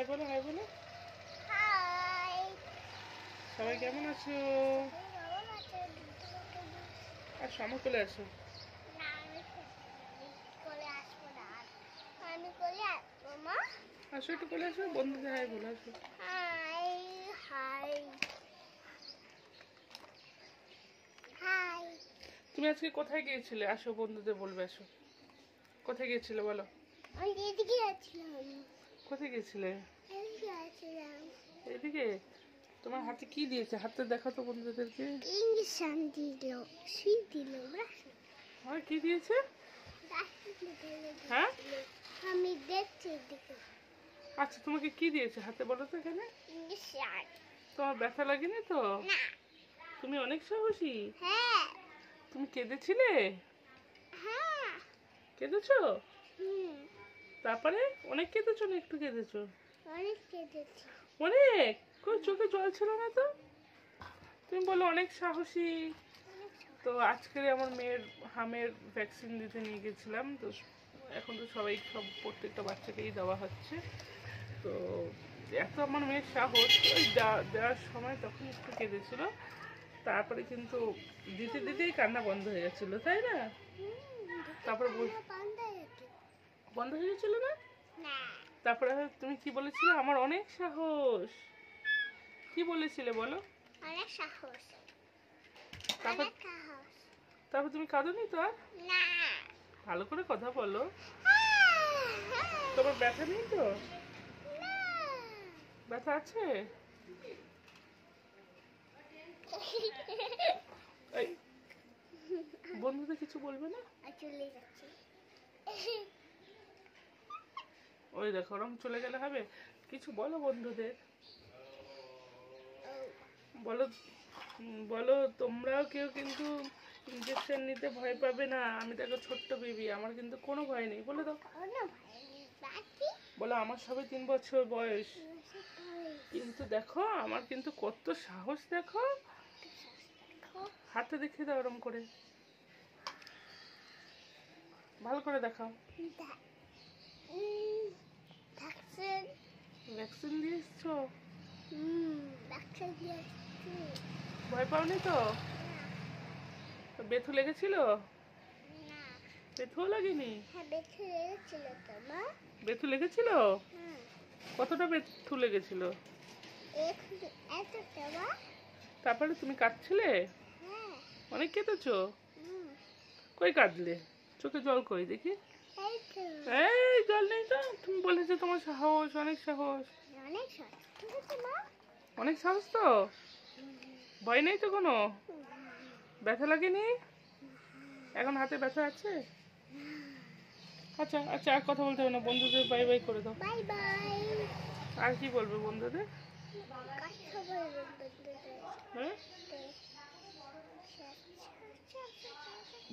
High বলো, high বলো। High. সবাই কেমন আছো? আসো, আমার কোলে আসো। না, আমি কোলে আসবো না। আমি কোলে আসবো মা। আসো, একটু কোলে আসো, বন্ধুদের হাই বলো, আসো। High high high. তুমি আজকে কোথায় গিয়েছিলে? আসো, বন্ধুদের বলবে, আসো। কোথায় গিয়েছিলে বলো? আমি এদিকে যাচ্ছিলাম। কোথায় গিয়েছিলে? এদিকে যাচ্ছিলাম। এদিকে? তোমার হাতে কি দিয়েছে? হাতে দেখাও তো বন্ধুদেরকে। ইঞ্জেকশন দিল, সুই দিল। আর কি দিয়েছে? হ্যাঁ, আমি দেখছি এদিকে। আচ্ছা, তোমাকে কি দিয়েছে হাতে বলো তো এখানে? ইঞ্জেকশন। তোমার ব্যথা লাগেনি তো? না। তুমি অনেক সাহসী। হ্যাঁ। তুমি কেঁদেছিলে? হ্যাঁ। কেঁদেছো? হুম। তারপরে অনেক কেঁদেছো না একটু কেঁদেছো? অনেক কেটেছি। অনেক? কই চোখে জল ছিল না তো? তুমি বলো অনেক সাহসী। তো আজকে আমার মেয়ের হামের ভ্যাকসিন দিতে নিয়ে গেছিলাম। তো এখন তো সব প্রত্যেকটা বাচ্চাকেই দেওয়া হচ্ছে। তো এত আমার মেয়ের সাহস, ওই দেওয়ার সময় তখন একটু কেঁদেছিল। তারপরে কিন্তু দিতে দিতেই কান্না বন্ধ হয়ে গেছিল, তাই না? তারপরে বন্ধ হয়ে গেছিল না? তারপরে তুমি কি বলেছিলে? আমার অনেক সাহস। কি বলেছিলে বলো? অনেক সাহস। তারপর অনেক সাহস। তারপর তুমি কাঁদোনি তো আর? না। ভালো করে কথা বলো। তোমার ব্যথা নেই তো? ব্যথা আছে? এই, বন্ধুদের কিছু বলবে না? চলে যাচ্ছে। ওই দেখো, ওরম চলে গেলে হবে? কিছু বলো বন্ধুদের। বলো, বলো তোমরাও কেউ কিন্তু ইঞ্জেকশন নিতে ভয় পাবে না। আমি দেখো ছোট্ট বেবি, আমার কিন্তু কোনো ভয় নেই। বলে দাও। বলো আমার সবে 3 বছর বয়স, কিন্তু দেখো আমার কিন্তু কত সাহস দেখো। হাতে দেখিয়ে দাও ওরম করে, ভালো করে দেখাও। ভ্যাকসিন দিয়ে এসছো? ভয় পাওনি তো? বেথু লেগেছিল? বেথুও লাগেনি? বেথু লেগেছিল? কতটা বেথু লেগেছিল? তারপরে তুমি কাঁদছিলে? অনেক কেঁদেছো? কই কাঁদলে? চোখে জল কই দেখি? এই জল নেই তো? তুমি বলেছো তোমার সাহস, অনেক সাহস। অনেক সাহস তো? ভয় নেই তো কোনো? ব্যথা লাগেনি? এখন হাতে ব্যথা আছে? আচ্ছা আচ্ছা, আর কথা বলতে হবে না, বন্ধুদের বাই বাই করে দাও। Bye bye. আর কি বলবে বন্ধুদের? হ্যাঁ,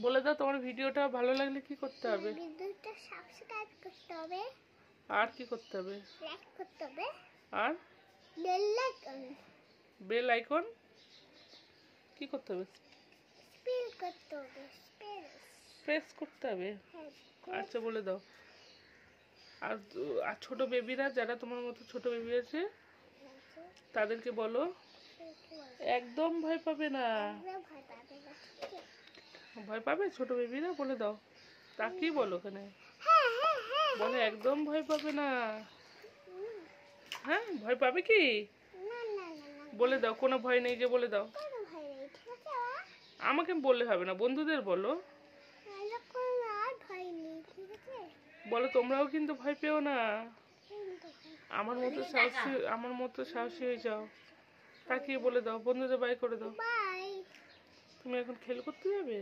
বলে দাও তোমার ভিডিওটা ভালো লাগলে কি করতে হবে? ভিডিওটা সাবস্ক্রাইব করতে হবে। আর কি করতে হবে? লাইক করতে হবে। আর বেল আইকন। বেল আইকন কি করতে হবে? স্পিল করতে হবে। প্রেস করতে হবে। আচ্ছা বলে দাও। আর আর ছোট বেবিরা, যারা তোমার মতো ছোট বেবি আছে, তাদেরকে বলো একদম ভয় পাবে না। ভয় পাবে ছোট বেবিরা? বলে দাও। তাকেই বলো ওখানে, বলে একদম ভয় পাবে না। হ্যাঁ, ভয় পাবে কি? বলে দাও কোনো ভয় নেই যে, বলে দাও। আমাকে বললে হবে না, বন্ধুদের বলো। বলো তোমরাও কিন্তু ভয় পেও না। আমার মতো সাহসী হয়ে যাও। তাকিয়ে বলে দাও, বন্ধুদের বাই করে দাও। তুমি এখন খেল করতে যাবে?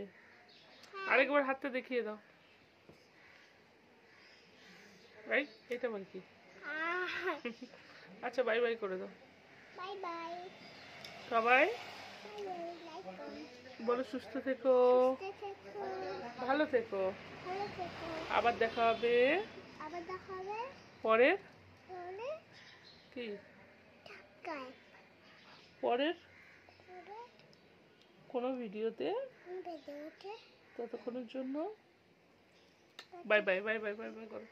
আরেকবার হাতটা দেখিয়ে দাও। এই, এটা বল কি? আচ্ছা বাই বাই করে দাও। Bye bye. সবাই বলো সুস্থ থেকো, ভালো থেকো। আবার দেখা হবে পরের কি? পরের কোনো ভিডিওতে। ততক্ষণের জন্য bye bye bye bye bye bye করো।